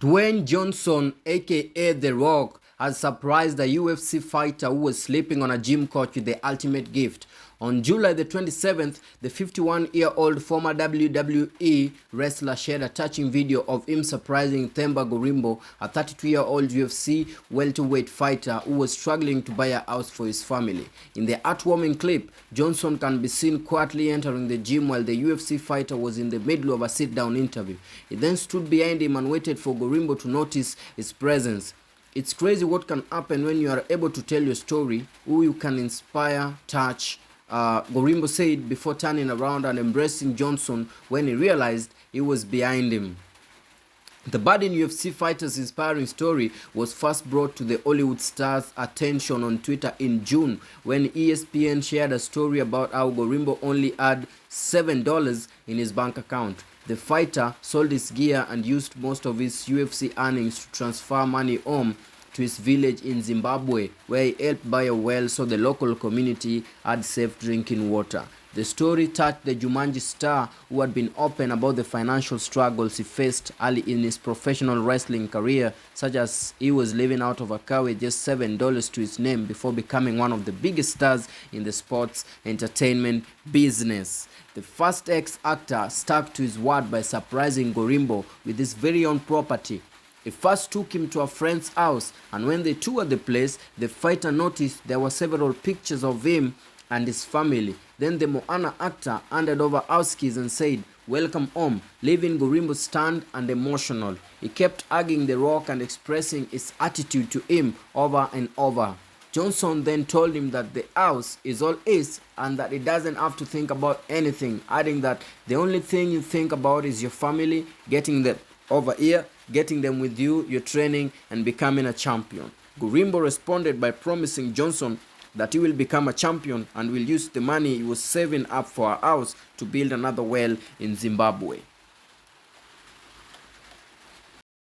Dwayne Johnson, aka The Rock, has surprised a UFC fighter who was sleeping on a gym couch with the ultimate gift. On July the 27th, the 51-year-old former WWE wrestler shared a touching video of him surprising Themba Gorimbo, a 32-year-old UFC welterweight fighter who was struggling to buy a house for his family. In the heartwarming clip, Johnson can be seen quietly entering the gym while the UFC fighter was in the middle of a sit-down interview. He then stood behind him and waited for Gorimbo to notice his presence. It's crazy what can happen when you are able to tell your story, who you can inspire, touch. Gorimbo said before turning around and embracing Johnson when he realized he was behind him. The budding UFC fighter's inspiring story was first brought to the Hollywood star's attention on Twitter in June when ESPN shared a story about how Gorimbo only had $7 in his bank account. The fighter sold his gear and used most of his UFC earnings to transfer money home to his village in Zimbabwe, where he helped buy a well so the local community had safe drinking water. The story touched the Jumanji star, who had been open about the financial struggles he faced early in his professional wrestling career, such as he was living out of a car with just $7 to his name before becoming one of the biggest stars in the sports entertainment business. The first ex-actor stuck to his word by surprising Gorimbo with his very own property. He first took him to a friend's house, and when they toured the place, the fighter noticed there were several pictures of him and his family. Then the Moana actor handed over house keys and said, "Welcome home," leaving Gorimbo stunned and emotional. He kept hugging The Rock and expressing his attitude to him over and over. Johnson then told him that the house is all his and that he doesn't have to think about anything, adding that the only thing you think about is your family, getting them over here, getting them with you, your training, and becoming a champion. Gorimbo responded by promising Johnson that he will become a champion and will use the money he was saving up for a house to build another well in Zimbabwe.